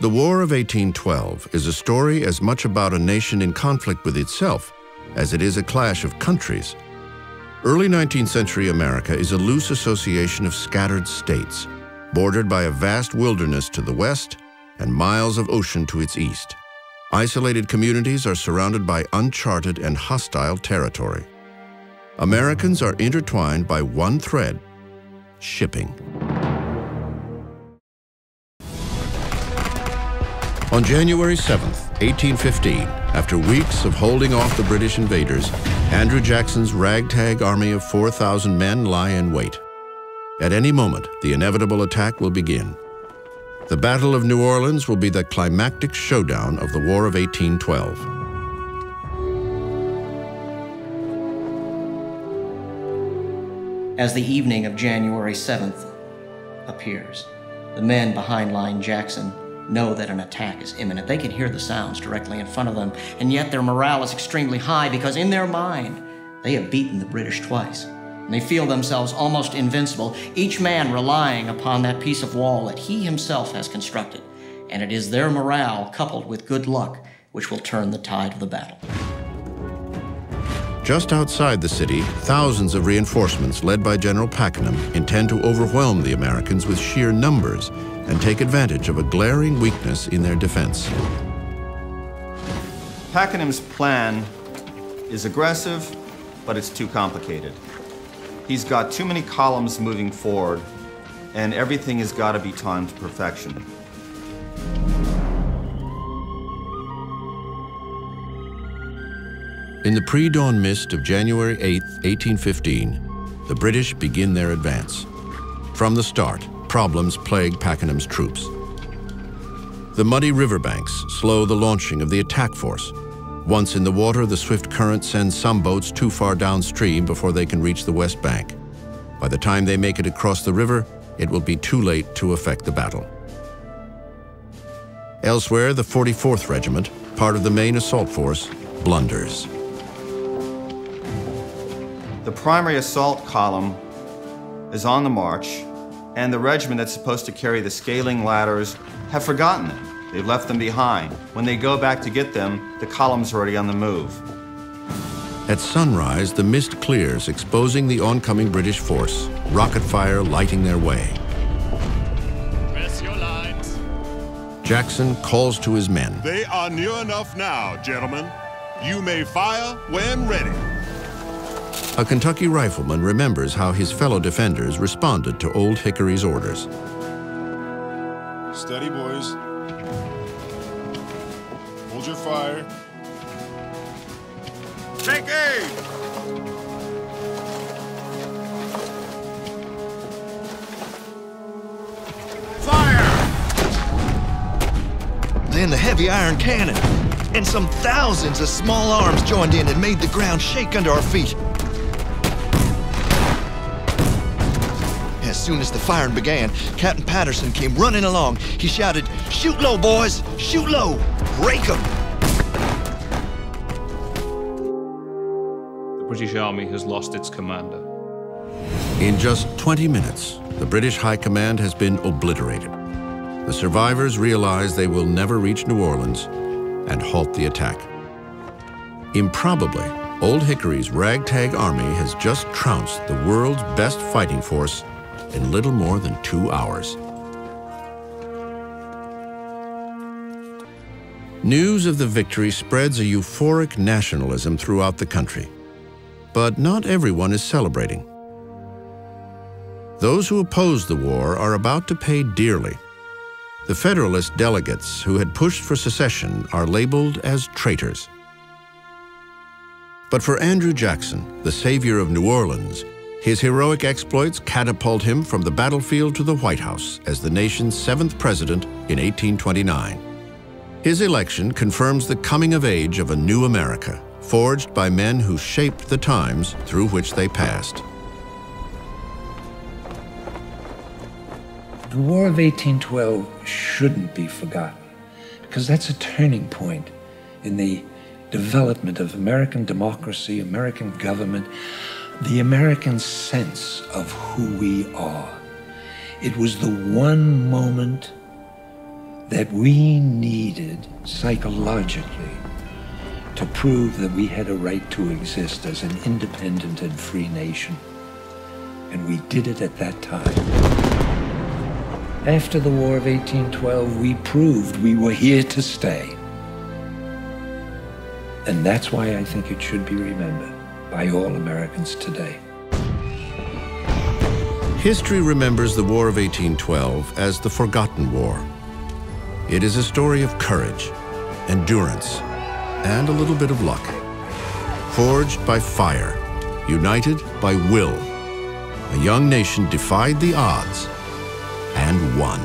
The War of 1812 is a story as much about a nation in conflict with itself as it is a clash of countries. Early 19th century America is a loose association of scattered states, bordered by a vast wilderness to the west and miles of ocean to its east. Isolated communities are surrounded by uncharted and hostile territory. Americans are intertwined by one thread: shipping. On January 7th, 1815, after weeks of holding off the British invaders, Andrew Jackson's ragtag army of 4,000 men lie in wait. At any moment, the inevitable attack will begin. The Battle of New Orleans will be the climactic showdown of the War of 1812. As the evening of January 7th appears, the men behind Line Jackson know that an attack is imminent. They can hear the sounds directly in front of them, and yet their morale is extremely high because in their mind, they have beaten the British twice. And they feel themselves almost invincible, each man relying upon that piece of wall that he himself has constructed. And it is their morale coupled with good luck which will turn the tide of the battle. Just outside the city, thousands of reinforcements led by General Pakenham intend to overwhelm the Americans with sheer numbers and take advantage of a glaring weakness in their defense. Pakenham's plan is aggressive, but it's too complicated. He's got too many columns moving forward, and everything has got to be timed to perfection. In the pre-dawn mist of January 8, 1815, the British begin their advance. From the start, problems plague Pakenham's troops. The muddy riverbanks slow the launching of the attack force. Once in the water, the swift current sends some boats too far downstream before they can reach the west bank. By the time they make it across the river, it will be too late to effect the battle. Elsewhere, the 44th Regiment, part of the main assault force, blunders. The primary assault column is on the march, and the regiment that's supposed to carry the scaling ladders have forgotten them. They've left them behind. When they go back to get them, the column's already on the move. At sunrise, the mist clears, exposing the oncoming British force, rocket fire lighting their way. Press your lines. Jackson calls to his men. They are near enough now, gentlemen. You may fire when ready. A Kentucky rifleman remembers how his fellow defenders responded to Old Hickory's orders. Steady, boys. Hold your fire. Take aim! Fire! Then the heavy iron cannon, and some thousands of small arms joined in and made the ground shake under our feet. As soon as the firing began, Captain Patterson came running along. He shouted, "Shoot low, boys! Shoot low! Break 'em!" The British Army has lost its commander. In just 20 minutes, the British High Command has been obliterated. The survivors realize they will never reach New Orleans and halt the attack. Improbably, Old Hickory's ragtag army has just trounced the world's best fighting force in little more than 2 hours. News of the victory spreads a euphoric nationalism throughout the country. But not everyone is celebrating. Those who oppose the war are about to pay dearly. The Federalist delegates who had pushed for secession are labeled as traitors. But for Andrew Jackson, the savior of New Orleans, his heroic exploits catapult him from the battlefield to the White House as the nation's 7th president in 1829. His election confirms the coming of age of a new America, forged by men who shaped the times through which they passed. The War of 1812 shouldn't be forgotten, because that's a turning point in the development of American democracy, American government, the American sense of who we are. It was the one moment that we needed psychologically to prove that we had a right to exist as an independent and free nation. And we did it at that time. After the War of 1812, we proved we were here to stay. And that's why I think it should be remembered by all Americans today. History remembers the War of 1812 as the Forgotten War. It is a story of courage, endurance, and a little bit of luck. Forged by fire, united by will, a young nation defied the odds and won.